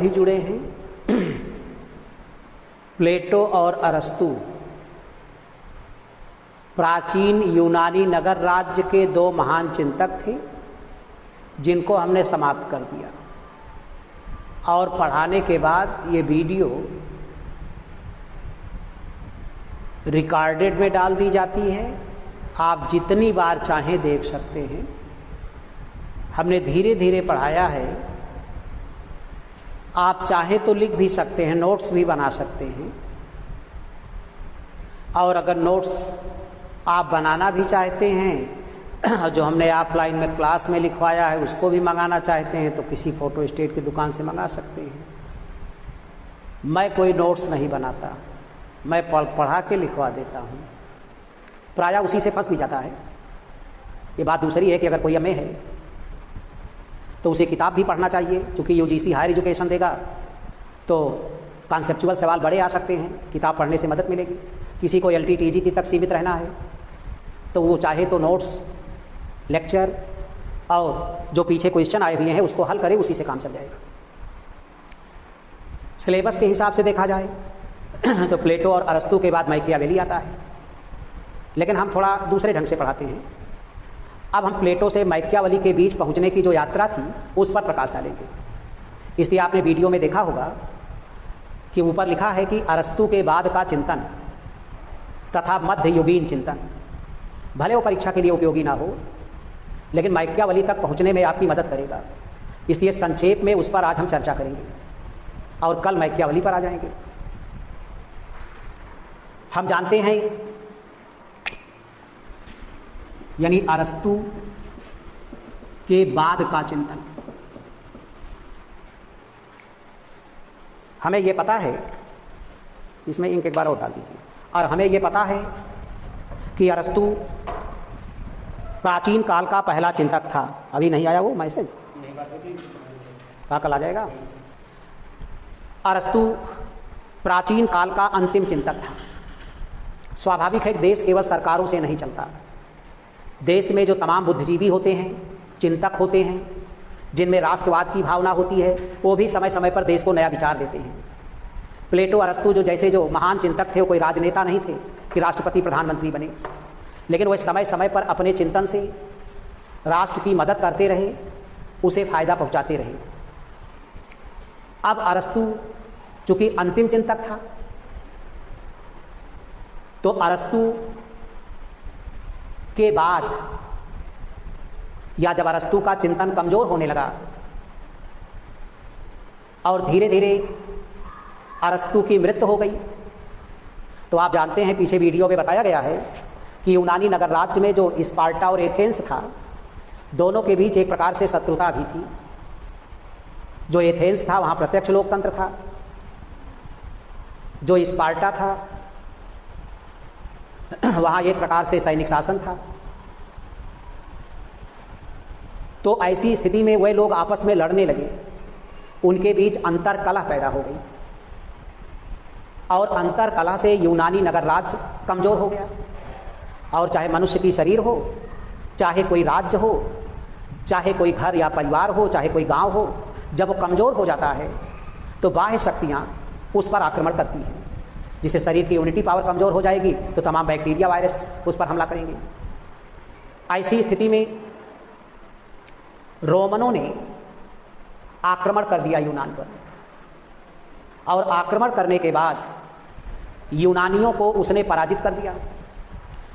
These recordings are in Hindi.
भी जुड़े हैं। प्लेटो और अरस्तु प्राचीन यूनानी नगर राज्य के दो महान चिंतक थे जिनको हमने समाप्त कर दिया, और पढ़ाने के बाद ये वीडियो रिकॉर्डेड में डाल दी जाती है। आप जितनी बार चाहें देख सकते हैं। हमने धीरे धीरे पढ़ाया है। आप चाहें तो लिख भी सकते हैं, नोट्स भी बना सकते हैं, और अगर नोट्स आप बनाना भी चाहते हैं, जो हमने ऑफलाइन में क्लास में लिखवाया है उसको भी मंगाना चाहते हैं तो किसी फोटो स्टेट की दुकान से मंगा सकते हैं। मैं कोई नोट्स नहीं बनाता, मैं पढ़ा के लिखवा देता हूँ। प्रायः उसी से फंस भी जाता है। ये बात दूसरी है कि अगर कोई एमए है तो उसे किताब भी पढ़ना चाहिए, क्योंकि यूजीसी हायर एजुकेशन देगा तो कॉन्सेप्चुअल सवाल बड़े आ सकते हैं, किताब पढ़ने से मदद मिलेगी। किसी को LT-TGT तक सीमित रहना है तो वो चाहे तो नोट्स, लेक्चर और जो पीछे क्वेश्चन आए हुए हैं उसको हल करे, उसी से काम चल जाएगा। सिलेबस के हिसाब से देखा जाए तो प्लेटो और अरस्तु के बाद मैकियावेली आता है, लेकिन हम थोड़ा दूसरे ढंग से पढ़ाते हैं। अब हम प्लेटो से मैकियावेली के बीच पहुंचने की जो यात्रा थी उस पर प्रकाश डालेंगे। इसलिए आपने वीडियो में देखा होगा कि ऊपर लिखा है कि अरस्तु के बाद का चिंतन तथा मध्ययुगीन चिंतन। भले वो परीक्षा के लिए उपयोगी ना हो, लेकिन मैकियावेली तक पहुंचने में आपकी मदद करेगा। इसलिए संक्षेप में उस पर आज हम चर्चा करेंगे और कल मैकियावेली पर आ जाएंगे। हम जानते हैं, यानी अरस्तु के बाद का चिंतन। हमें यह पता है, इसमें इंक एक बार और डाल दीजिए, और हमें यह पता है कि अरस्तु प्राचीन काल का पहला चिंतक था। अभी नहीं आया वो मैसेज, कल आ जाएगा। अरस्तु प्राचीन काल का अंतिम चिंतक था। स्वाभाविक है कि देश केवल सरकारों से नहीं चलता। देश में जो तमाम बुद्धिजीवी होते हैं, चिंतक होते हैं, जिनमें राष्ट्रवाद की भावना होती है, वो भी समय समय पर देश को नया विचार देते हैं। प्लेटो अरस्तु जो महान चिंतक थे, वो कोई राजनेता नहीं थे कि राष्ट्रपति प्रधानमंत्री बने, लेकिन वह समय समय पर अपने चिंतन से राष्ट्र की मदद करते रहे, उसे फ़ायदा पहुंचाते रहे। अब अरस्तु चूँकि अंतिम चिंतक था, तो अरस्तु के बाद या जब अरस्तु का चिंतन कमज़ोर होने लगा और धीरे धीरे अरस्तु की मृत्यु हो गई, तो आप जानते हैं पीछे वीडियो में बताया गया है कि यूनानी नगर राज्य में जो स्पार्टा और एथेंस था, दोनों के बीच एक प्रकार से शत्रुता भी थी। जो एथेंस था वहाँ प्रत्यक्ष लोकतंत्र था, जो स्पार्टा था वहाँ एक प्रकार से सैनिक शासन था। तो ऐसी स्थिति में वे लोग आपस में लड़ने लगे, उनके बीच अंतर कलह पैदा हो गई, और अंतर कलह से यूनानी नगर राज्य कमज़ोर हो गया। और चाहे मनुष्य की शरीर हो, चाहे कोई राज्य हो, चाहे कोई घर या परिवार हो, चाहे कोई गांव हो, जब वो कमज़ोर हो जाता है तो बाह्य शक्तियाँ उस पर आक्रमण करती हैं। जिससे शरीर की इम्यूनिटी पावर कमज़ोर हो जाएगी तो तमाम बैक्टीरिया, वायरस उस पर हमला करेंगे। ऐसी स्थिति में रोमनों ने आक्रमण कर दिया यूनान पर, और आक्रमण करने के बाद यूनानियों को उसने पराजित कर दिया,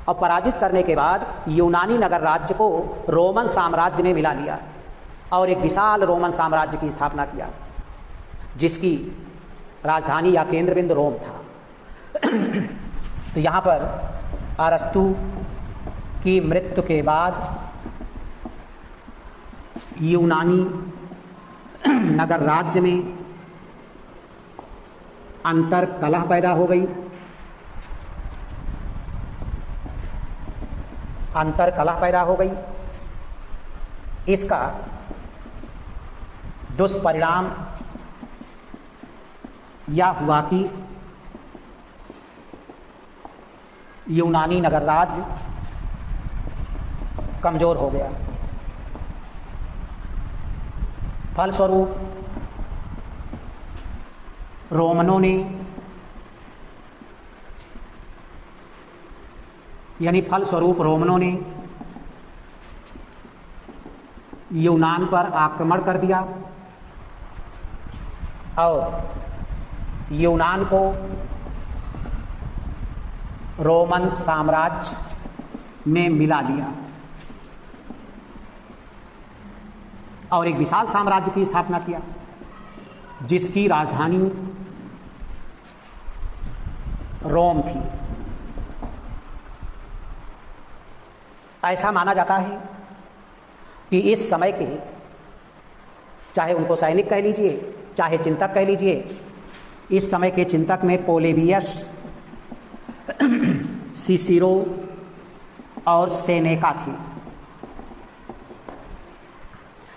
और पराजित करने के बाद यूनानी नगर राज्य को रोमन साम्राज्य ने मिला लिया और एक विशाल रोमन साम्राज्य की स्थापना किया, जिसकी राजधानी या केंद्र बिंदु रोम था। तो यहाँ पर अरस्तु की मृत्यु के बाद यूनानी नगर राज्य में अंतर कलह पैदा हो गई। अंतर कलह पैदा हो गई। इसका दुष्परिणाम यह हुआ कि यूनानी नगर राज्य कमज़ोर हो गया। फलस्वरूप रोमनों ने, यानी फलस्वरूप रोमनों ने यूनान पर आक्रमण कर दिया और यूनान को रोमन साम्राज्य में मिला लिया और एक विशाल साम्राज्य की स्थापना किया जिसकी राजधानी रोम थी। ऐसा माना जाता है कि इस समय के, चाहे उनको सैनिक कह लीजिए चाहे चिंतक कह लीजिए, इस समय के चिंतक में पोलेबियस, सिसिरो और सेनेका थे।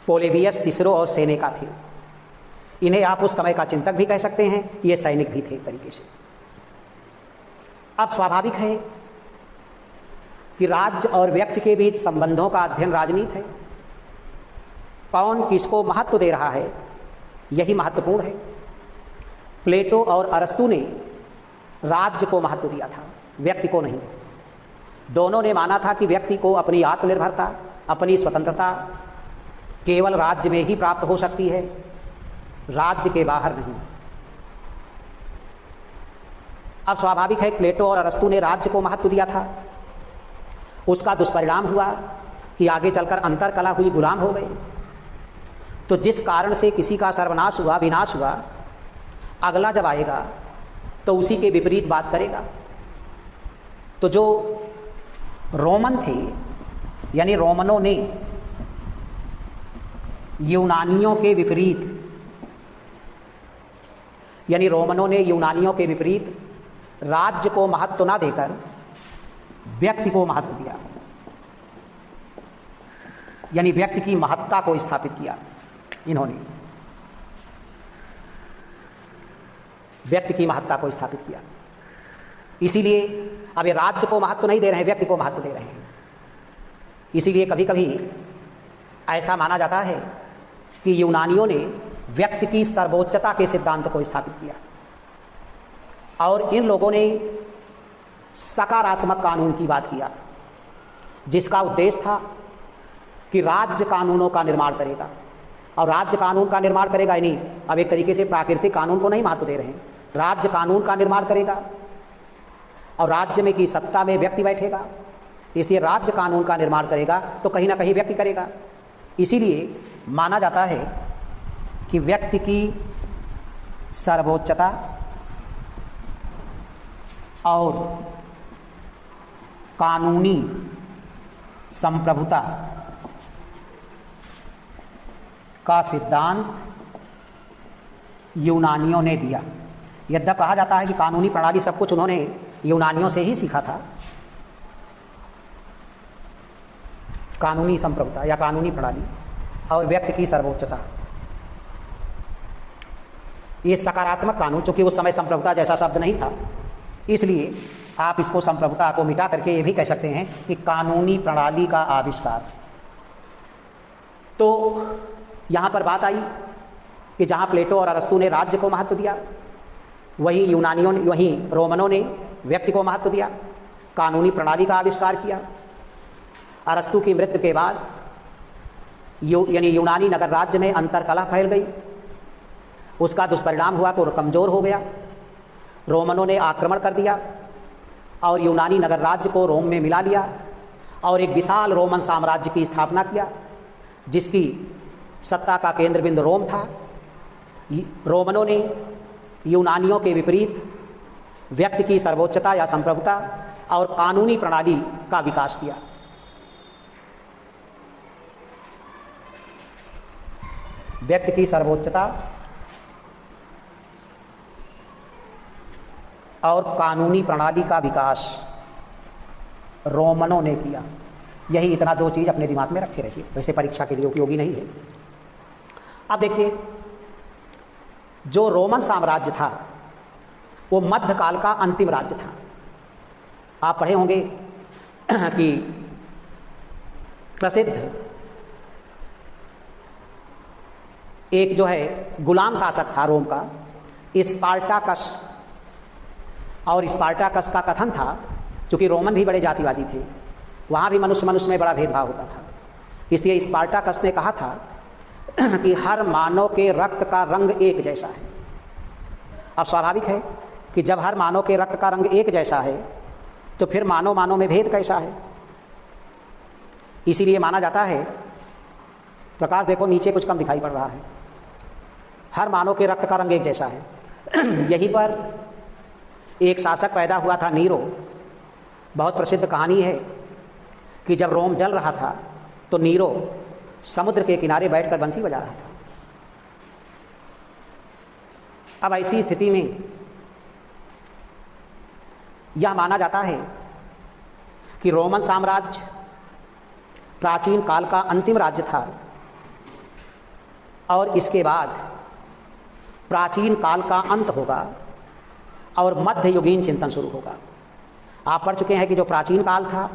पोलेबियस, सिसिरो और सेनेका थे। इन्हें आप उस समय का चिंतक भी कह सकते हैं, ये सैनिक भी थे एक तरीके से। अब स्वाभाविक है कि राज्य और व्यक्ति के बीच संबंधों का अध्ययन राजनीति है। कौन किसको महत्व दे रहा है, यही महत्वपूर्ण है। प्लेटो और अरस्तु ने राज्य को महत्व दिया था, व्यक्ति को नहीं। दोनों ने माना था कि व्यक्ति को अपनी आत्मनिर्भरता, अपनी स्वतंत्रता केवल राज्य में ही प्राप्त हो सकती है, राज्य के बाहर नहीं। अब स्वाभाविक है प्लेटो और अरस्तु ने राज्य को महत्व दिया था। उसका दुष्परिणाम हुआ कि आगे चलकर अंतर कला हुई, गुलाम हो गए। तो जिस कारण से किसी का सर्वनाश हुआ, विनाश हुआ, अगला जब आएगा तो उसी के विपरीत बात करेगा। तो जो रोमन थे, यानी रोमनों ने यूनानियों के विपरीत, यानी रोमनों ने यूनानियों के विपरीत राज्य को महत्व ना देकर व्यक्ति को महत्व दिया, यानी व्यक्ति की महत्ता को स्थापित किया। इन्होंने व्यक्ति की महत्ता को स्थापित किया। इसीलिए अब ये राज्य को महत्व नहीं दे रहे हैं, व्यक्ति को महत्व दे रहे हैं। इसीलिए कभी कभी ऐसा माना जाता है कि यूनानियों ने व्यक्ति की सर्वोच्चता के सिद्धांत को स्थापित किया और इन लोगों ने सकारात्मक कानून की बात किया, जिसका उद्देश्य था कि राज्य कानूनों का निर्माण करेगा। और राज्य कानून का निर्माण करेगा ही नहीं, अब एक तरीके से प्राकृतिक कानून को नहीं महत्व दे रहे हैं, राज्य कानून का निर्माण करेगा और राज्य में की सत्ता में व्यक्ति बैठेगा। इसलिए राज्य कानून का निर्माण करेगा तो कहीं ना कहीं व्यक्ति करेगा। इसीलिए माना जाता है कि व्यक्ति की सर्वोच्चता और कानूनी संप्रभुता का सिद्धांत यूनानियों ने दिया। यद्यपि कहा जाता है कि कानूनी प्रणाली सब कुछ उन्होंने यूनानियों से ही सीखा था। कानूनी संप्रभुता या कानूनी प्रणाली और व्यक्ति की सर्वोच्चता, ये सकारात्मक कानून, चूंकि उस समय संप्रभुता जैसा शब्द नहीं था, इसलिए आप इसको संप्रभुता को मिटा करके ये भी कह सकते हैं कि कानूनी प्रणाली का आविष्कार। तो यहाँ पर बात आई कि जहाँ प्लेटो और अरस्तु ने राज्य को महत्व दिया, वहीं यूनानियों ने, वहीं रोमनों ने व्यक्ति को महत्व दिया, कानूनी प्रणाली का आविष्कार किया। अरस्तु की मृत्यु के बाद यानी यूनानी नगर राज्य में अंतरकलह फैल गई। उसका दुष्परिणाम हुआ कि कमज़ोर हो गया। रोमनों ने आक्रमण कर दिया और यूनानी नगर राज्य को रोम में मिला लिया और एक विशाल रोमन साम्राज्य की स्थापना किया, जिसकी सत्ता का केंद्र बिंदु रोम था। रोमनों ने यूनानियों के विपरीत व्यक्ति की सर्वोच्चता या संप्रभुता और कानूनी प्रणाली का विकास किया। व्यक्ति की सर्वोच्चता और कानूनी प्रणाली का विकास रोमनों ने किया। यही इतना दो चीज़ अपने दिमाग में रखे रहिए, वैसे परीक्षा के लिए उपयोगी नहीं है। अब देखिए, जो रोमन साम्राज्य था वो मध्यकाल का अंतिम राज्य था। आप पढ़े होंगे कि प्रसिद्ध एक जो है गुलाम शासक था रोम का, स्पार्टाकस, और स्पार्टाकस का कथन था, चूँकि रोमन भी बड़े जातिवादी थे, वहाँ भी मनुष्य मनुष्य में बड़ा भेदभाव होता था, इसलिए स्पार्टाकस ने कहा था कि हर मानव के रक्त का रंग एक जैसा है। अब स्वाभाविक है कि जब हर मानव के रक्त का रंग एक जैसा है तो फिर मानव मानव में भेद कैसा है। इसीलिए माना जाता है, प्रकाश देखो नीचे कुछ कम दिखाई पड़ रहा है, हर मानव के रक्त का रंग एक जैसा है। यहीं पर एक शासक पैदा हुआ था, नीरो। बहुत प्रसिद्ध कहानी है कि जब रोम जल रहा था तो नीरो समुद्र के किनारे बैठकर बंसी बजा रहा था। अब ऐसी स्थिति में यह माना जाता है कि रोमन साम्राज्य प्राचीन काल का अंतिम राज्य था और इसके बाद प्राचीन काल का अंत होगा और मध्ययुगीन चिंतन शुरू होगा। आप पढ़ चुके हैं कि जो प्राचीन काल था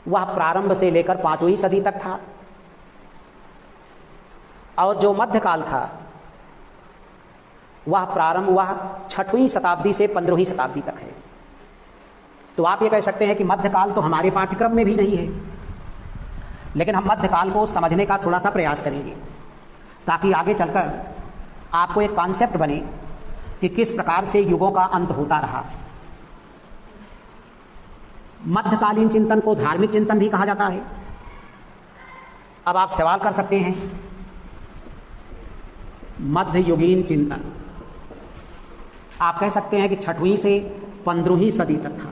वह प्रारंभ से लेकर 5वीं सदी तक था और जो मध्यकाल था वह प्रारंभ 6वीं शताब्दी से 15वीं शताब्दी तक है। तो आप ये कह सकते हैं कि मध्यकाल तो हमारे पाठ्यक्रम में भी नहीं है, लेकिन हम मध्यकाल को समझने का थोड़ा सा प्रयास करेंगे ताकि आगे चलकर आपको एक कॉन्सेप्ट बने कि किस प्रकार से युगों का अंत होता रहा। मध्यकालीन चिंतन को धार्मिक चिंतन भी कहा जाता है। अब आप सवाल कर सकते हैं, मध्ययुगीन चिंतन आप कह सकते हैं कि 6वीं से 15वीं सदी तक था।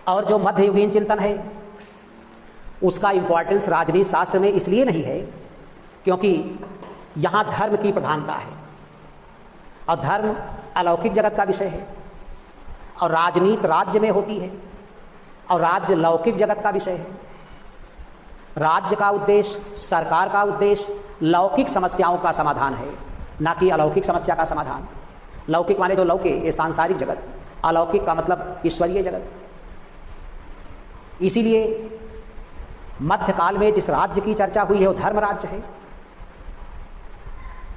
और जो मध्ययुगीन चिंतन है उसका इंपॉर्टेंस राजनीति शास्त्र में इसलिए नहीं है क्योंकि यहाँ धर्म की प्रधानता है और धर्म अलौकिक जगत का विषय है और राजनीति राज्य में होती है और राज्य लौकिक जगत का विषय है। राज्य का उद्देश्य, सरकार का उद्देश्य लौकिक समस्याओं का समाधान है, ना कि अलौकिक समस्या का समाधान। लौकिक माने जो लौके ये सांसारिक जगत, अलौकिक का मतलब ईश्वरीय जगत। इसीलिए मध्यकाल में जिस राज्य की चर्चा हुई है वो धर्म राज्य है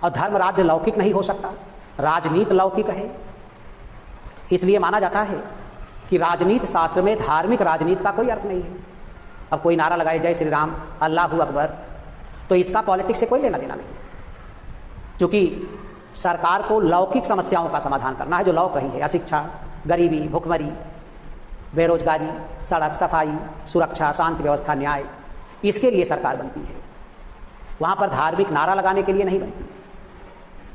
और धर्म राज्य लौकिक नहीं हो सकता, राजनीति लौकिक है। इसलिए माना जाता है कि राजनीति शास्त्र में धार्मिक राजनीति का कोई अर्थ नहीं है। अब कोई नारा लगाए जय श्री राम, अल्लाहू अकबर, तो इसका पॉलिटिक्स से कोई लेना देना नहीं, क्योंकि सरकार को लौकिक समस्याओं का समाधान करना है जो लौक रही है, अशिक्षा, गरीबी, भुखमरी, बेरोजगारी, सड़क, सफाई, सुरक्षा, शांति व्यवस्था, न्याय, इसके लिए सरकार बनती है। वहाँ पर धार्मिक नारा लगाने के लिए नहीं बनती।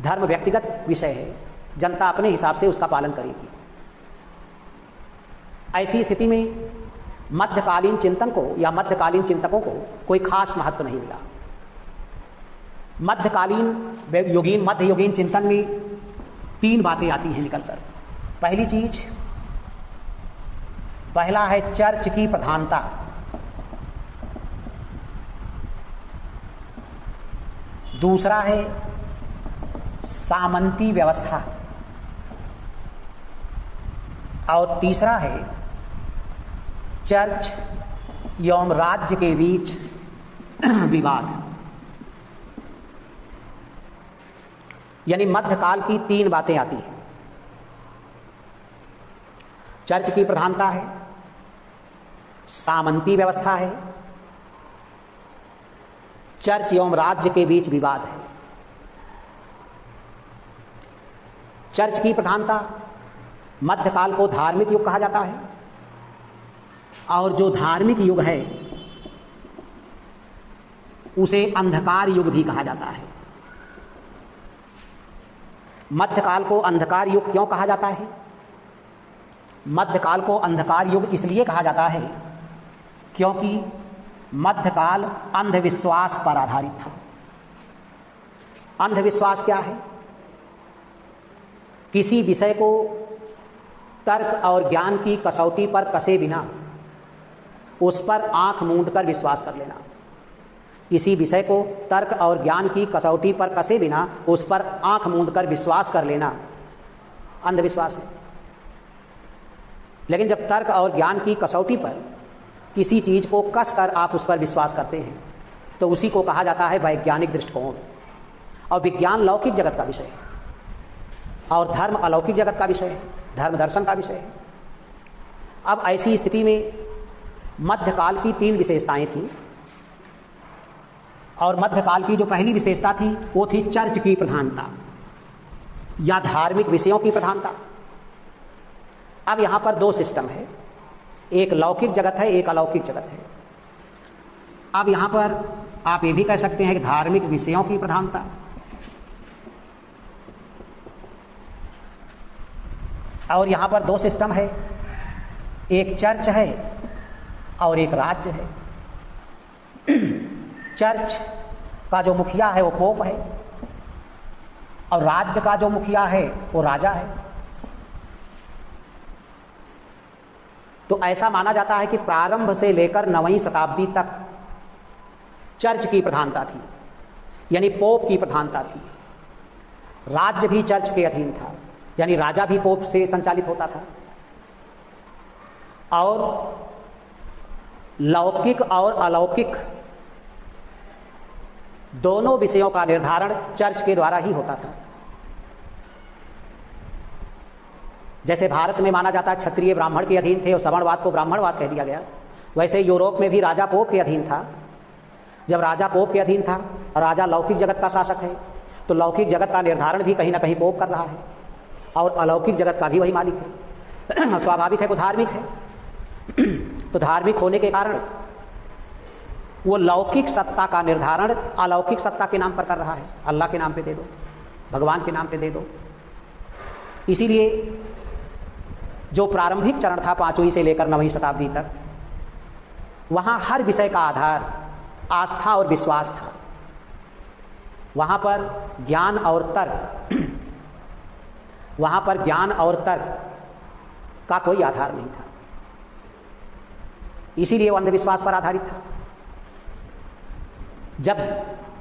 धर्म व्यक्तिगत विषय है, जनता अपने हिसाब से उसका पालन करेगी। ऐसी स्थिति में मध्यकालीन चिंतन को या मध्यकालीन चिंतकों को कोई खास महत्व नहीं मिला। मध्ययुगीन चिंतन में 3 बातें आती हैं निकलकर। पहला है चर्च की प्रधानता, दूसरा है सामंती व्यवस्था और तीसरा है चर्च एवं राज्य के बीच विवाद। यानी मध्यकाल की 3 बातें आती हैं। चर्च की प्रधानता है, सामंती व्यवस्था है, चर्च एवं राज्य के बीच विवाद है। चर्च की प्रधानता, मध्यकाल को धार्मिक युग कहा जाता है और जो धार्मिक युग है उसे अंधकार युग भी कहा जाता है। मध्यकाल को अंधकार युग क्यों कहा जाता है? मध्यकाल को अंधकार युग इसलिए कहा जाता है क्योंकि मध्यकाल अंधविश्वास पर आधारित था। अंधविश्वास क्या है? किसी विषय को तर्क और ज्ञान की कसौटी पर कसे बिना उस पर आंख मूंद कर विश्वास कर लेना। किसी विषय को तर्क और ज्ञान की कसौटी पर कसे बिना उस पर आंख मूंद कर विश्वास कर लेना अंधविश्वास है। लेकिन जब तर्क और ज्ञान की कसौटी पर किसी चीज़ को कस कर आप उस पर विश्वास करते हैं तो उसी को कहा जाता है वैज्ञानिक दृष्टिकोण। और विज्ञान लौकिक जगत का विषय है और धर्म अलौकिक जगत का विषय है, धर्म दर्शन का विषय है। अब ऐसी स्थिति में मध्यकाल की 3 विशेषताएं थीं और मध्यकाल की जो पहली विशेषता थी वो थी चर्च की प्रधानता या धार्मिक विषयों की प्रधानता। अब यहाँ पर 2 सिस्टम है, एक लौकिक जगत है, एक अलौकिक जगत है। अब यहाँ पर आप ये भी कह सकते हैं कि धार्मिक विषयों की प्रधानता, और यहाँ पर 2 सिस्टम है, एक चर्च है और एक राज्य है। चर्च का जो मुखिया है वो पोप है और राज्य का जो मुखिया है वो राजा है। तो ऐसा माना जाता है कि प्रारंभ से लेकर 9वीं शताब्दी तक चर्च की प्रधानता थी, यानी पोप की प्रधानता थी। राज्य भी चर्च के अधीन था, यानी राजा भी पोप से संचालित होता था। और लौकिक और अलौकिक दोनों विषयों का निर्धारण चर्च के द्वारा ही होता था। जैसे भारत में माना जाता है क्षत्रिय ब्राह्मण के अधीन थे और सवर्णवाद को ब्राह्मणवाद कह दिया गया, वैसे यूरोप में भी राजा पोप के अधीन था। जब राजा पोप के अधीन था और राजा लौकिक जगत का शासक है, तो लौकिक जगत का निर्धारण भी कहीं ना कहीं पोप कर रहा है और अलौकिक जगत का भी वही मालिक है। स्वाभाविक है वो धार्मिक है, तो धार्मिक होने के कारण वो लौकिक सत्ता का निर्धारण अलौकिक सत्ता के नाम पर कर रहा है। अल्लाह के नाम पे दे दो, भगवान के नाम पे दे दो। इसीलिए जो प्रारंभिक चरण था 5वीं से लेकर 9वीं शताब्दी तक, वहाँ हर विषय का आधार आस्था और विश्वास था। वहाँ पर ज्ञान और तर्क वहाँ पर ज्ञान और तर्क का कोई आधार नहीं था, इसीलिए वो अंधविश्वास पर आधारित था।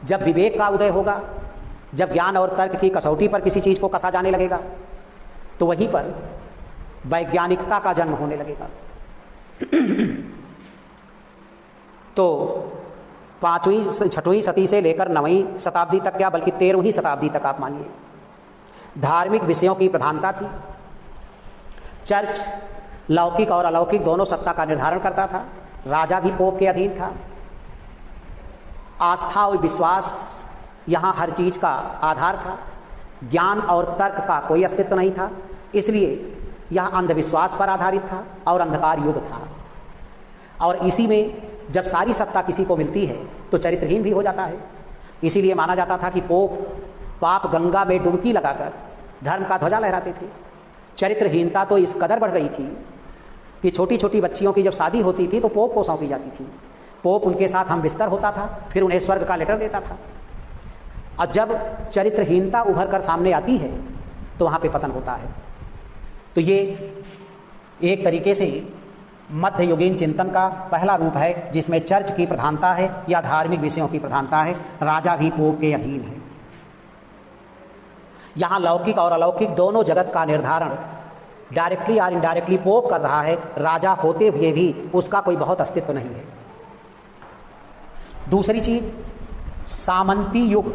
जब विवेक का उदय होगा, जब ज्ञान और तर्क की कसौटी पर किसी चीज़ को कसा जाने लगेगा, तो वहीं पर वैज्ञानिकता का जन्म होने लगेगा। तो 5वीं 6वीं सदी से लेकर 9वीं शताब्दी तक, क्या बल्कि 13वीं शताब्दी तक आप मानिए, धार्मिक विषयों की प्रधानता थी। चर्च लौकिक और अलौकिक दोनों सत्ता का निर्धारण करता था। राजा भी पोप के अधीन था। आस्था और विश्वास यहाँ हर चीज़ का आधार था। ज्ञान और तर्क का कोई अस्तित्व नहीं था, इसलिए यह अंधविश्वास पर आधारित था और अंधकार युग था। और इसी में जब सारी सत्ता किसी को मिलती है तो चरित्रहीन भी हो जाता है। इसीलिए माना जाता था कि पोप पाप गंगा में डुबकी लगाकर धर्म का ध्वजा लहराते थे। चरित्रहीनता तो इस कदर बढ़ गई थी कि छोटी छोटी बच्चियों की जब शादी होती थी तो पोप को सौंपी जाती थी। पोप उनके साथ हम बिस्तर होता था, फिर उन्हें स्वर्ग का लेटर देता था। और जब चरित्रहीनता उभर कर सामने आती है तो वहाँ पे पतन होता है। तो ये एक तरीके से मध्ययुगीन चिंतन का पहला रूप है, जिसमें चर्च की प्रधानता है या धार्मिक विषयों की प्रधानता है। राजा भी पोप के अधीन है। यहाँ लौकिक और अलौकिक दोनों जगत का निर्धारण डायरेक्टली और इनडायरेक्टली पोप कर रहा है। राजा होते हुए भी उसका कोई बहुत अस्तित्व नहीं है। दूसरी चीज, सामंती युग,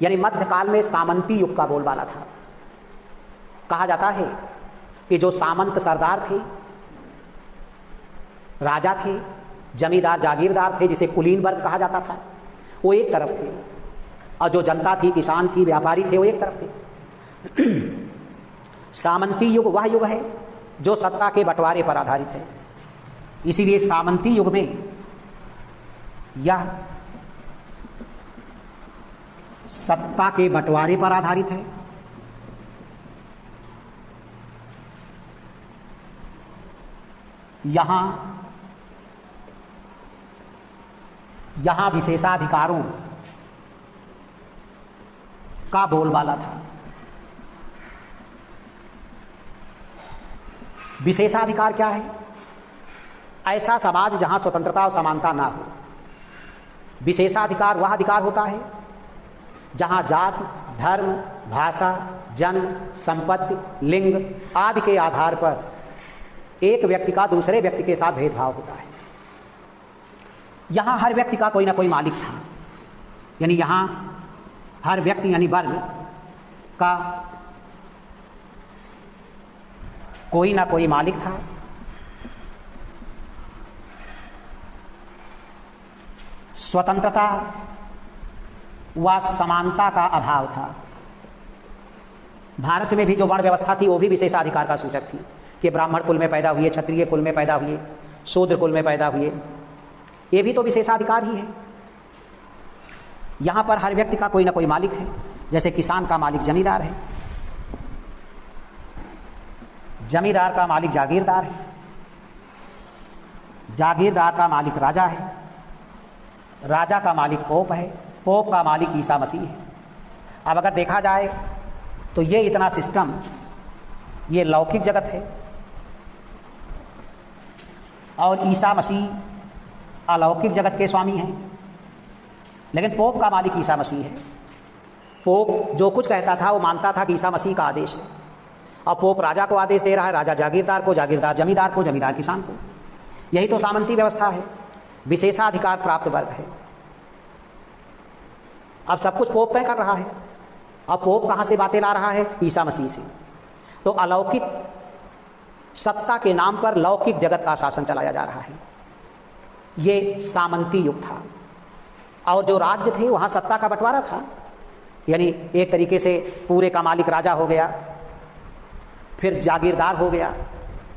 यानी मध्यकाल में सामंती युग का बोलबाला था। कहा जाता है कि जो सामंत सरदार थे, राजा थे, जमींदार जागीरदार थे, जिसे कुलीन वर्ग कहा जाता था, वो एक तरफ थे, और जो जनता थी, किसान थी, व्यापारी थे, वो एक तरफ थे। सामंती युग वह युग है जो सत्ता के बंटवारे पर आधारित है। इसीलिए सामंती युग में यह सत्ता के बंटवारे पर आधारित है। यहां विशेषाधिकारों का बोलबाला था। विशेषाधिकार क्या है? ऐसा समाज जहां स्वतंत्रता और समानता ना हो। विशेषाधिकार वह अधिकार होता है जहां जाति, धर्म, भाषा, जन्म, संपत्ति, लिंग आदि के आधार पर एक व्यक्ति का दूसरे व्यक्ति के साथ भेदभाव होता है। यहाँ हर व्यक्ति का कोई ना कोई मालिक था, यानी यहाँ हर व्यक्ति यानी वर्ग का कोई ना कोई मालिक था। स्वतंत्रता व समानता का अभाव था। भारत में भी जो वर्ण व्यवस्था थी वो भी विशेषाधिकार का सूचक थी कि ब्राह्मण कुल में पैदा हुए, क्षत्रिय कुल में पैदा हुए, शूद्र कुल में पैदा हुए, ये भी तो विशेषाधिकार ही है। यहाँ पर हर व्यक्ति का कोई ना कोई मालिक है। जैसे किसान का मालिक जमींदार है, जमींदार का मालिक जागीरदार है, जागीरदार का मालिक राजा है, राजा का मालिक पोप है, पोप का मालिक ईसा मसीह है। अब अगर देखा जाए तो ये इतना सिस्टम, ये लौकिक जगत है और ईसा मसीह अलौकिक जगत के स्वामी हैं। लेकिन पोप का मालिक ईसा मसीह है। पोप जो कुछ कहता था वो मानता था कि ईसा मसीह का आदेश है, और पोप राजा को आदेश दे रहा है, राजा जागीरदार को, जागीरदार जमींदार को, जमींदार किसान को। यही तो सामंती व्यवस्था है, विशेषाधिकार प्राप्त वर्ग है। अब सब कुछ पोप तय कर रहा है। अब पोप कहाँ से बातें ला रहा है? ईसा मसीह से। तो अलौकिक सत्ता के नाम पर लौकिक जगत का शासन चलाया जा रहा है। ये सामंती युग था। और जो राज्य थे वहाँ सत्ता का बंटवारा था, यानी एक तरीके से पूरे का मालिक राजा हो गया, फिर जागीरदार हो गया,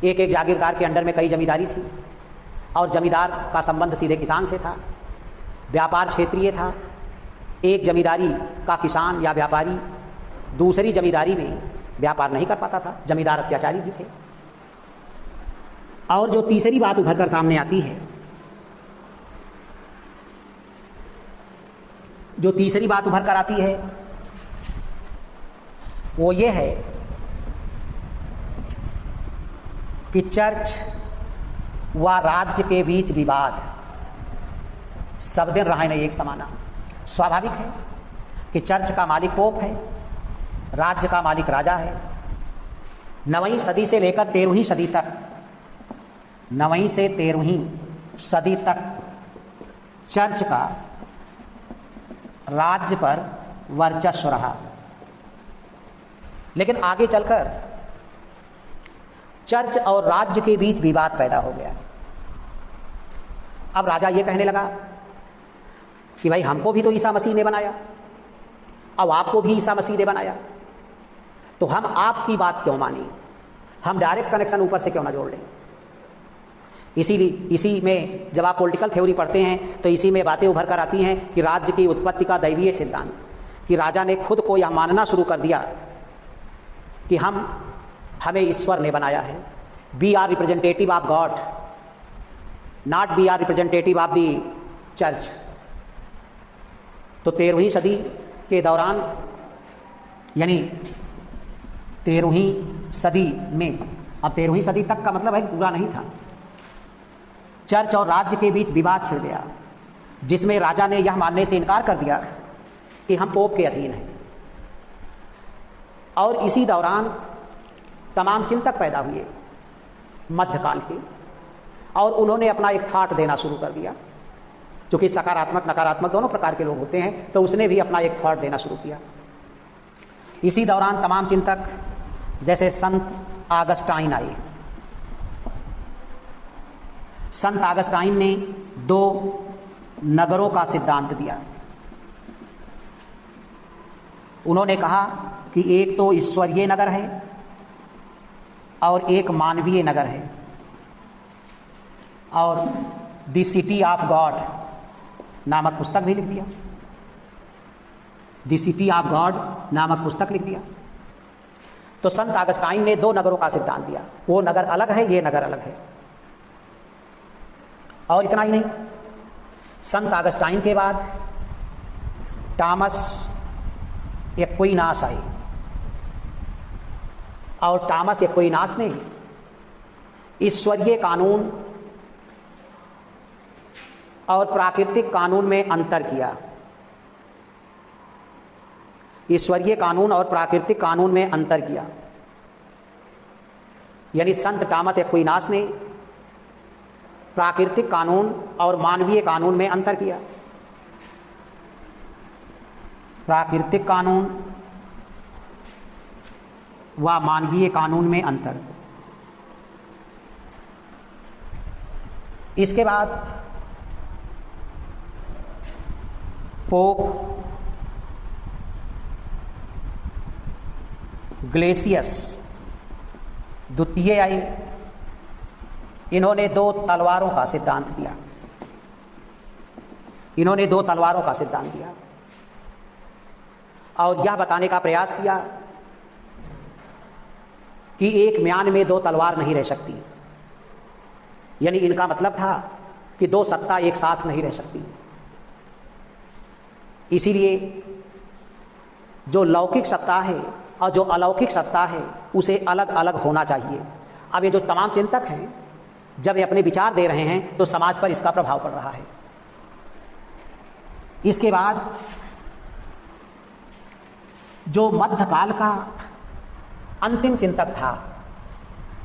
एक एक जागीरदार के अंडर में कई जमींदारी थी, और जमींदार का संबंध सीधे किसान से था। व्यापार क्षेत्रीय था, एक जमींदारी का किसान या व्यापारी दूसरी जमींदारी में व्यापार नहीं कर पाता था, जमींदार अत्याचारी भी थे। और जो तीसरी बात उभर कर सामने आती है, जो तीसरी बात उभर कर आती है वो ये है कि चर्च व राज्य के बीच विवाद सब दिन रहा नहीं एक समाना। स्वाभाविक है कि चर्च का मालिक पोप है, राज्य का मालिक राजा है। 9वीं सदी से लेकर 13वीं सदी तक, 9वीं से 13वीं सदी तक चर्च का राज्य पर वर्चस्व रहा। लेकिन आगे चलकर चर्च और राज्य के बीच विवाद पैदा हो गया। अब राजा ये कहने लगा कि भाई हमको भी तो ईसा मसीह ने बनाया, अब आपको भी ईसा मसीह ने बनाया, तो हम आपकी बात क्यों मानें? हम डायरेक्ट कनेक्शन ऊपर से क्यों ना जोड़ लें? इसीलिए इसी में जब आप पॉलिटिकल थ्योरी पढ़ते हैं तो इसी में बातें उभर कर आती हैं कि राज्य की उत्पत्ति का दैवीय सिद्धांत, कि राजा ने खुद को यह मानना शुरू कर दिया कि हमें ईश्वर ने बनाया है। We are representative of God, not we are representative of the church. तो 13वीं सदी के दौरान, यानी 13वीं सदी में, अब 13वीं सदी तक का मतलब है पूरा नहीं था, चर्च और राज्य के बीच विवाद छिड़ गया, जिसमें राजा ने यह मानने से इनकार कर दिया कि हम पोप के अधीन हैं। और इसी दौरान तमाम चिंतक पैदा हुए मध्यकाल के, और उन्होंने अपना एक थाट देना शुरू कर दिया। क्योंकि सकारात्मक नकारात्मक दोनों प्रकार के लोग होते हैं, तो उसने भी अपना एक थॉट देना शुरू किया। इसी दौरान तमाम चिंतक जैसे संत ऑगस्टाइन आए। संत ऑगस्टाइन ने 2 नगरों का सिद्धांत दिया। उन्होंने कहा कि एक तो ईश्वरीय नगर है और एक मानवीय नगर है, और द सिटी ऑफ गॉड नामक पुस्तक भी लिख दिया। द सिटी ऑफ गॉड नामक पुस्तक लिख दिया। तो संत ऑगस्टाइन ने 2 नगरों का सिद्धांत दिया। वो नगर अलग है, ये नगर अलग है। और इतना ही नहीं, संत ऑगस्टाइन के बाद टॉमस एक्विनास आए, और टॉमस एक्विनास ने ईश्वरीय कानून और प्राकृतिक कानून में अंतर किया। ईश्वरीय कानून और प्राकृतिक कानून में अंतर किया। यानी संत टॉमस एक्विनास ने प्राकृतिक कानून और मानवीय कानून में अंतर किया। प्राकृतिक कानून व मानवीय कानून में अंतर। इसके बाद पोप ग्लेसियस द्वितीय आए। इन्होंने दो तलवारों का सिद्धांत दिया। इन्होंने दो तलवारों का सिद्धांत दिया और यह बताने का प्रयास किया कि एक म्यान में दो तलवार नहीं रह सकती। यानी इनका मतलब था कि दो सत्ता एक साथ नहीं रह सकती। इसीलिए जो लौकिक सत्ता है और जो अलौकिक सत्ता है उसे अलग अलग होना चाहिए। अब ये जो तमाम चिंतक हैं जब ये अपने विचार दे रहे हैं तो समाज पर इसका प्रभाव पड़ रहा है। इसके बाद जो मध्यकाल का अंतिम चिंतक था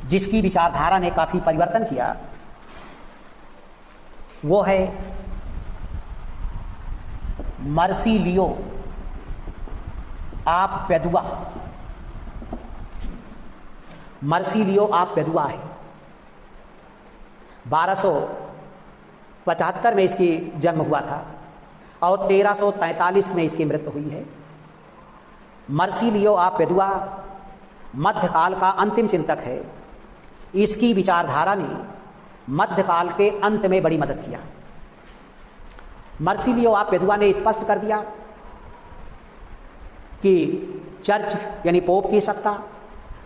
जिसकी विचारधारा ने काफी परिवर्तन किया वो है मर्सिलियो आप पेदुआ। मर्सिलियो आप पेदुआ है। 1275 में इसकी जन्म हुआ था और 1343 में इसकी मृत्यु हुई है। मर्सिलियो आप पेदुआ मध्यकाल का अंतिम चिंतक है। इसकी विचारधारा ने मध्यकाल के अंत में बड़ी मदद किया। मर्सिलियो आप पेदुआ ने स्पष्ट कर दिया कि चर्च यानी पोप की सत्ता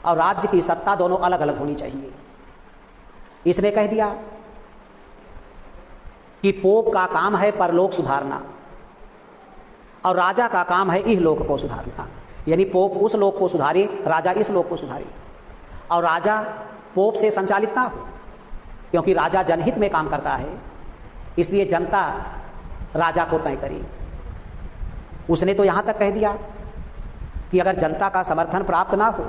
और राज्य की सत्ता दोनों अलग अलग होनी चाहिए। इसने कह दिया कि पोप का काम है परलोक सुधारना और राजा का काम है इहलोक को सुधारना। यानी पोप उस लोक को सुधारे, राजा इस लोक को सुधारे। और राजा पोप से संचालित ना हो, क्योंकि राजा जनहित में काम करता है, इसलिए जनता राजा को तय करे। उसने तो यहाँ तक कह दिया कि अगर जनता का समर्थन प्राप्त ना हो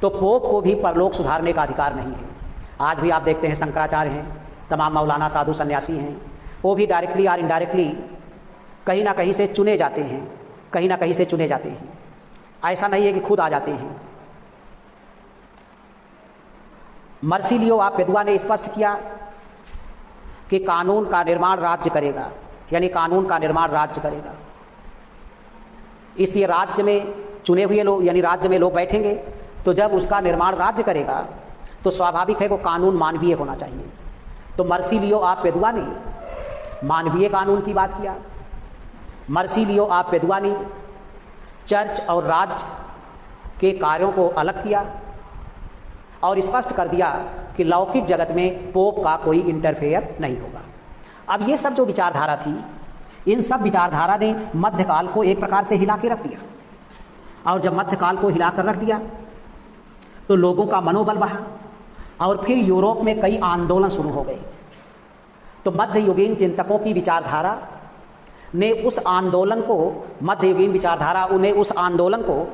तो पोप को भी परलोक सुधारने का अधिकार नहीं है। आज भी आप देखते हैं शंकराचार्य हैं, तमाम मौलाना साधु सन्यासी हैं, वो भी डायरेक्टली और इनडायरेक्टली कहीं ना कहीं से चुने जाते हैं, कहीं ना कहीं से चुने जाते हैं। ऐसा नहीं है कि खुद आ जाते हैं। मर्सिलियो आप पेदुआ ने स्पष्ट किया कि कानून का निर्माण राज्य करेगा, यानी कानून का निर्माण राज्य करेगा। इसलिए राज्य में चुने हुए लोग यानी राज्य में लोग बैठेंगे तो जब उसका निर्माण राज्य करेगा तो स्वाभाविक है वो कानून मानवीय होना चाहिए। तो मर्सिलियो आप पेदुआ ने मानवीय कानून की बात किया। मर्सिलियो आप पेदुआ ने चर्च और राज्य के कार्यों को अलग किया और स्पष्ट कर दिया कि लौकिक जगत में पोप का कोई इंटरफेयर नहीं होगा। अब ये सब जो विचारधारा थी, इन सब विचारधारा ने मध्यकाल को एक प्रकार से हिला के रख दिया। और जब मध्यकाल को हिला कर रख दिया तो लोगों का मनोबल बढ़ा और फिर यूरोप में कई आंदोलन शुरू हो गए। तो मध्ययुगीन चिंतकों की विचारधारा ने उस आंदोलन को, मध्ययुगीन विचारधारा उन्हें उस आंदोलन को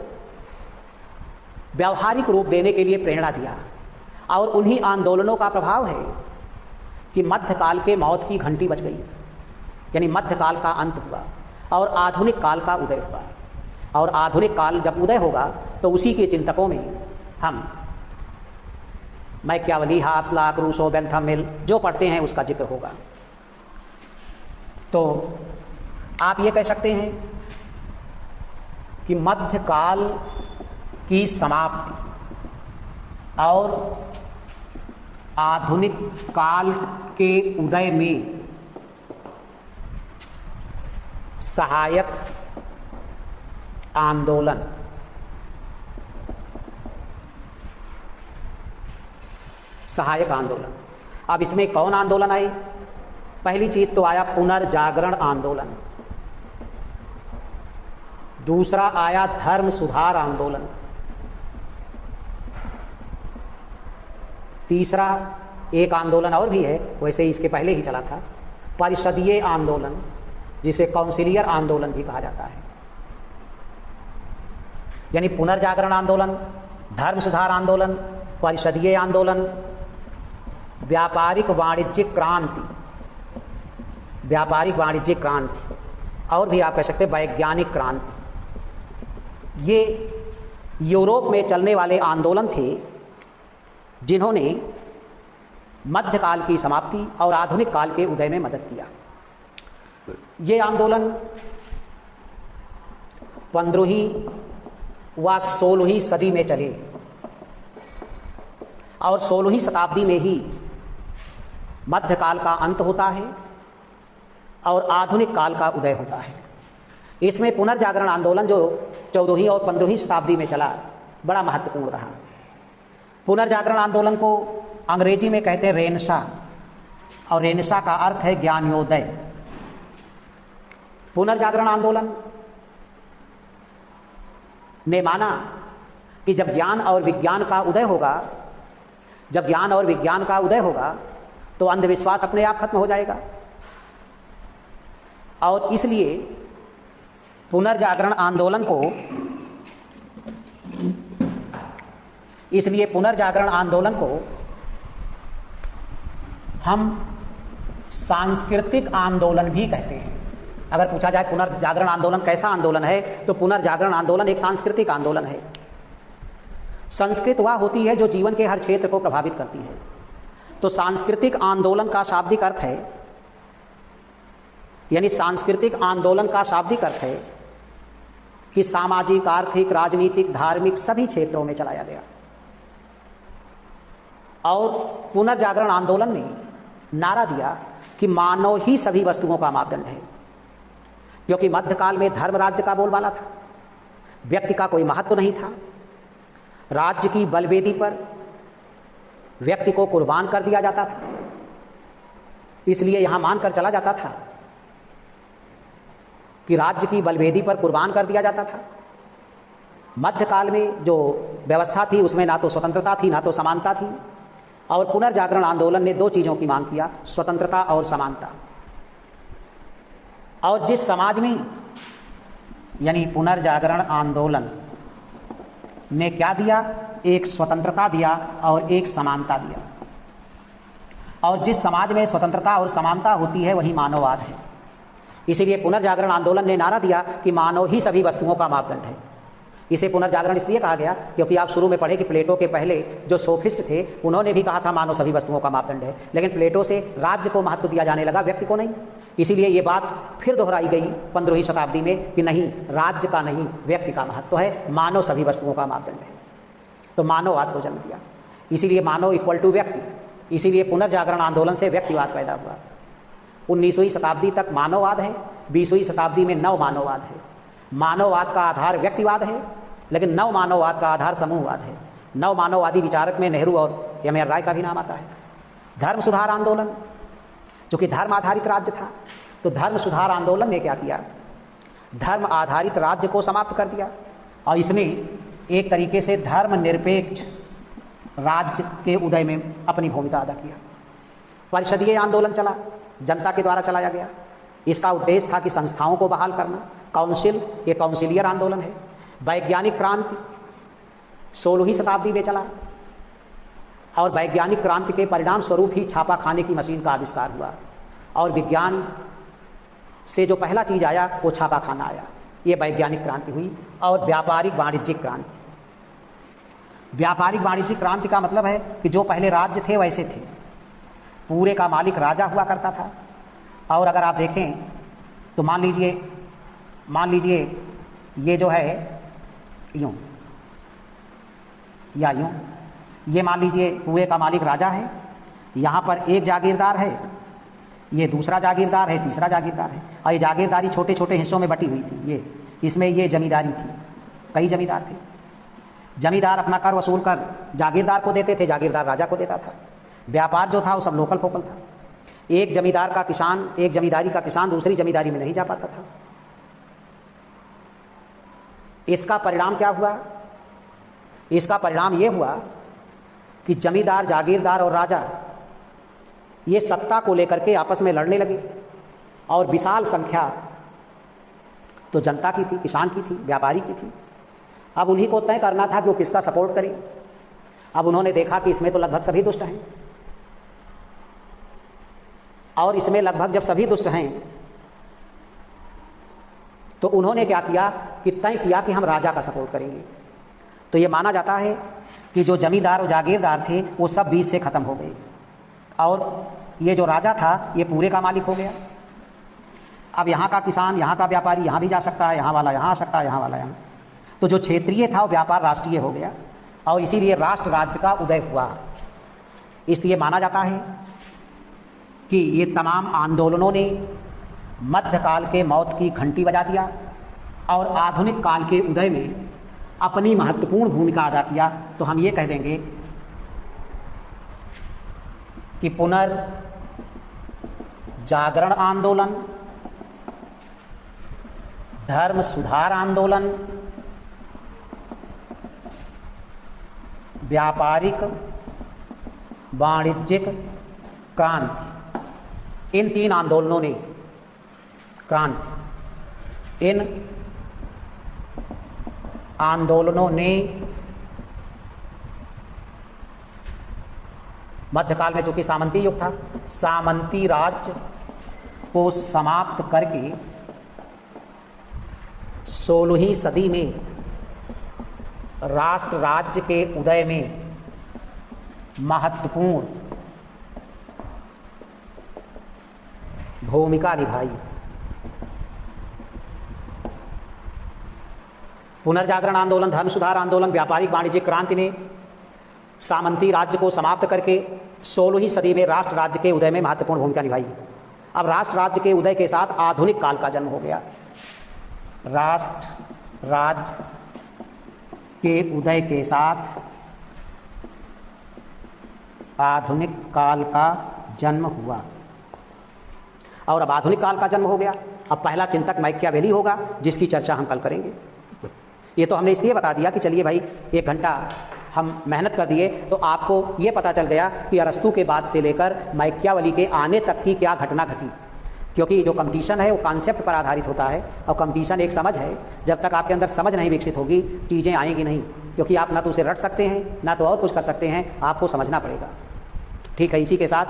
व्यावहारिक रूप देने के लिए प्रेरणा दिया। और उन्हीं आंदोलनों का प्रभाव है कि मध्यकाल के मौत की घंटी बज गई, यानी मध्यकाल का अंत हुआ और आधुनिक काल का उदय हुआ। और आधुनिक काल जब उदय होगा तो उसी के चिंतकों में हम Machiavelli, Hobbes, Locke, Rousseau, Bentham Mill जो पढ़ते हैं उसका जिक्र होगा। तो आप ये कह सकते हैं कि मध्यकाल की समाप्ति और आधुनिक काल के उदय में सहायक आंदोलन अब इसमें कौन आंदोलन आए? पहली चीज तो आया पुनर्जागरण आंदोलन, दूसरा आया धर्म सुधार आंदोलन, तीसरा एक आंदोलन और भी है, वैसे इसके पहले ही चला था, परिषदीय आंदोलन, जिसे काउंसिलियर आंदोलन भी कहा जाता है। यानी पुनर्जागरण आंदोलन, धर्म सुधार आंदोलन, परिषदीय आंदोलन, व्यापारिक वाणिज्यिक क्रांति व्यापारिक वाणिज्यिक क्रांति, और भी आप कह सकते हैं वैज्ञानिक क्रांति। ये यूरोप में चलने वाले आंदोलन थे जिन्होंने मध्यकाल की समाप्ति और आधुनिक काल के उदय में मदद किया। ये आंदोलन 15वीं व 16वीं सदी में चले और 16वीं शताब्दी में ही मध्यकाल का अंत होता है और आधुनिक काल का उदय होता है। इसमें पुनर्जागरण आंदोलन जो 14वीं और 15वीं शताब्दी में चला बड़ा महत्वपूर्ण रहा। पुनर्जागरण आंदोलन को अंग्रेजी में कहते हैं रेनेसां, और रेनेसां का अर्थ है ज्ञानोदय। पुनर्जागरण आंदोलन ने माना कि जब ज्ञान और विज्ञान का उदय होगा, जब ज्ञान और विज्ञान का उदय होगा तो अंधविश्वास अपने आप खत्म हो जाएगा, और इसलिए पुनर्जागरण आंदोलन को हम सांस्कृतिक आंदोलन भी कहते हैं। अगर पूछा जाए पुनर्जागरण आंदोलन कैसा आंदोलन है, तो पुनर्जागरण आंदोलन एक सांस्कृतिक आंदोलन है। संस्कृत वह होती है जो जीवन के हर क्षेत्र को प्रभावित करती है। तो सांस्कृतिक आंदोलन का शाब्दिक अर्थ है, यानी सांस्कृतिक आंदोलन का शाब्दिक अर्थ है कि सामाजिक, आर्थिक, राजनीतिक, धार्मिक सभी क्षेत्रों में चलाया गया। और पुनर्जागरण आंदोलन ने नारा दिया कि मानव ही सभी वस्तुओं का मापदंड है, क्योंकि मध्यकाल में धर्म राज्य का बोलबाला था, व्यक्ति का कोई महत्व नहीं था। राज्य की बलवेदी पर व्यक्ति को कुर्बान कर दिया जाता था, इसलिए यहां मानकर चला जाता था कि राज्य की बलवेदी पर कुर्बान कर दिया जाता था। मध्यकाल में जो व्यवस्था थी उसमें ना तो स्वतंत्रता थी ना तो समानता थी, और पुनर्जागरण आंदोलन ने दो चीज़ों की मांग किया, स्वतंत्रता और समानता। और जिस समाज में, यानी पुनर्जागरण आंदोलन ने क्या दिया, एक स्वतंत्रता दिया और एक समानता दिया। और जिस समाज में स्वतंत्रता और समानता होती है वही मानववाद है। इसीलिए पुनर्जागरण आंदोलन ने नारा दिया कि मानव ही सभी वस्तुओं का मापदंड है। इसे पुनर्जागरण इसलिए कहा गया क्योंकि आप शुरू में पढ़े कि प्लेटो के पहले जो सोफिस्ट थे उन्होंने भी कहा था मानव सभी वस्तुओं का मापदंड है, लेकिन प्लेटो से राज्य को महत्व दिया जाने लगा, व्यक्ति को नहीं। इसीलिए ये बात फिर दोहराई गई 15वीं शताब्दी में कि नहीं, राज्य का नहीं व्यक्ति का महत्व है, मानव सभी वस्तुओं का मापदंड है। तो मानववाद को जन्म दिया। इसीलिए मानव इक्वल टू व्यक्ति। इसीलिए पुनर्जागरण आंदोलन से व्यक्तिवाद पैदा हुआ। 19वीं शताब्दी तक मानववाद है, 20वीं शताब्दी में नव मानववाद है। मानववाद का आधार व्यक्तिवाद है, लेकिन नव मानववाद का आधार समूहवाद है। नव मानववादी विचारक में नेहरू और एम.आर. राय का भी नाम आता है। धर्म सुधार आंदोलन, चूंकि धर्म आधारित राज्य था, तो धर्म सुधार आंदोलन ने क्या किया, धर्म आधारित राज्य को समाप्त कर दिया, और इसने एक तरीके से धर्मनिरपेक्ष राज्य के उदय में अपनी भूमिका अदा किया। परिषदीय आंदोलन चला, जनता के द्वारा चलाया गया। इसका उद्देश्य था कि संस्थाओं को बहाल करना। काउंसिल, ये काउंसिलियर आंदोलन है। वैज्ञानिक क्रांति 16वीं शताब्दी में चला, और वैज्ञानिक क्रांति के परिणाम स्वरूप ही छापा खाने की मशीन का आविष्कार हुआ, और विज्ञान से जो पहला चीज़ आया वो छापा खाना आया। ये वैज्ञानिक क्रांति हुई। और व्यापारिक वाणिज्यिक क्रांति, व्यापारिक वाणिज्यिक क्रांति का मतलब है कि जो पहले राज्य थे वैसे थे, पूरे का मालिक राजा हुआ करता था। और अगर आप देखें तो मान लीजिए ये जो है यूँ या यूँ, ये मान लीजिए पूरे का मालिक राजा है, यहाँ पर एक जागीरदार है, ये दूसरा जागीरदार है, तीसरा जागीरदार है, और ये जागीरदारी छोटे छोटे हिस्सों में बटी हुई थी। ये इसमें ये जमींदारी थी, कई जमींदार थे। जमींदार अपना कर वसूल कर जागीरदार को देते थे, जागीरदार राजा को देता था। व्यापार जो था वो सब लोकल फोकल था। एक जमींदार का किसान, एक जमींदारी का किसान दूसरी जमींदारी में नहीं जा पाता था। इसका परिणाम क्या हुआ, इसका परिणाम ये हुआ कि जमींदार, जागीरदार और राजा ये सत्ता को लेकर के आपस में लड़ने लगे, और विशाल संख्या तो जनता की थी, किसान की थी, व्यापारी की थी। अब उन्हीं को तय करना था कि वो किसका सपोर्ट करें। अब उन्होंने देखा कि इसमें तो लगभग सभी दुष्ट हैं, और इसमें लगभग जब सभी दुष्ट हैं तो उन्होंने क्या किया कि तय किया कि हम राजा का सपोर्ट करेंगे। तो ये माना जाता है कि जो जमींदार और जागीरदार थे वो सब बीच से ख़त्म हो गए और ये जो राजा था ये पूरे का मालिक हो गया। अब यहाँ का किसान, यहाँ का व्यापारी यहाँ भी जा सकता है, यहाँ वाला यहाँ आ सकता है, यहाँ वाला यहाँ। तो जो क्षेत्रीय था वो व्यापार राष्ट्रीय हो गया और इसीलिए राष्ट्र राज्य का उदय हुआ। इसलिए माना जाता है कि ये तमाम आंदोलनों ने मध्यकाल के मौत की घंटी बजा दिया और आधुनिक काल के उदय में अपनी महत्वपूर्ण भूमिका अदा किया। तो हम ये कह देंगे कि पुनर्जागरण आंदोलन, धर्म सुधार आंदोलन, व्यापारिक वाणिज्यिक क्रांति, इन 3 आंदोलनों ने इन आंदोलनों ने मध्यकाल में चूंकि सामंती युग था, सामंती राज्य को समाप्त करके 16वीं सदी में राष्ट्र राज्य के उदय में महत्वपूर्ण भूमिका निभाई। पुनर्जागरण आंदोलन, धर्म सुधार आंदोलन, व्यापारिक वाणिज्यिक क्रांति ने सामंती राज्य को समाप्त करके 16वीं सदी में राष्ट्र राज्य के उदय में महत्वपूर्ण भूमिका निभाई। अब राष्ट्र राज्य के उदय के साथ आधुनिक काल का जन्म हो गया। राष्ट्र राज्य के उदय के साथ आधुनिक काल का जन्म हुआ और अब आधुनिक काल का जन्म हो गया। अब पहला चिंतक मैकियावेली होगा जिसकी चर्चा हम कल करेंगे। ये तो हमने इसलिए बता दिया कि चलिए भाई 1 घंटा हम मेहनत कर दिए तो आपको ये पता चल गया कि अरस्तु के बाद से लेकर मैकियावेली के आने तक की क्या घटना घटी, क्योंकि जो कंपटीशन है वो कॉन्सेप्ट पर आधारित होता है और कंपटीशन एक समझ है। जब तक आपके अंदर समझ नहीं विकसित होगी चीज़ें आएंगी नहीं, क्योंकि आप ना तो उसे रट सकते हैं ना तो और कुछ कर सकते हैं, आपको समझना पड़ेगा। ठीक है, इसी के साथ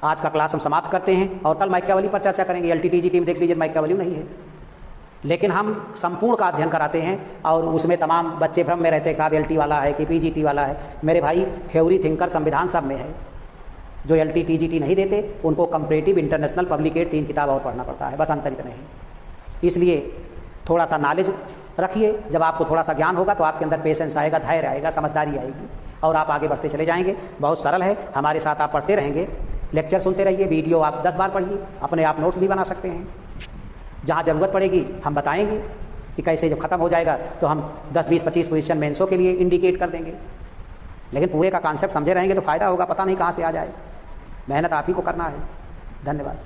आज का क्लास हम समाप्त करते हैं और कल मैकियावेली पर चर्चा करेंगे। LTTG टीम देख लीजिए, मैकियावेली नहीं है, लेकिन हम संपूर्ण का अध्ययन कराते हैं और उसमें तमाम बच्चे भ्रम में रहते हैं साहब LT वाला है कि PGT वाला है। मेरे भाई थ्योरी, थिंकर, संविधान सब में है। जो LTTGT नहीं देते उनको कंपैरेटिव, इंटरनेशनल, पब्लिकेट 3 किताब और पढ़ना पड़ता है, बस अंतर इतना है। इसलिए थोड़ा सा नॉलेज रखिए, जब आपको थोड़ा सा ज्ञान होगा तो आपके अंदर पेशेंस आएगा, धैर्य आएगा, समझदारी आएगी और आप आगे बढ़ते चले जाएंगे। बहुत सरल है, हमारे साथ आप पढ़ते रहेंगे, लेक्चर सुनते रहिए, वीडियो आप 10 बार पढ़िए, अपने आप नोट्स भी बना सकते हैं। जहाँ ज़रूरत पड़ेगी हम बताएंगे कि कैसे जब ख़त्म हो जाएगा तो हम 10, 20, 25 पोजीशन मेंसों के लिए इंडिकेट कर देंगे। लेकिन पूरे का कॉन्सेप्ट समझे रहेंगे तो फ़ायदा होगा, पता नहीं कहाँ से आ जाए। मेहनत आप ही को करना है। धन्यवाद।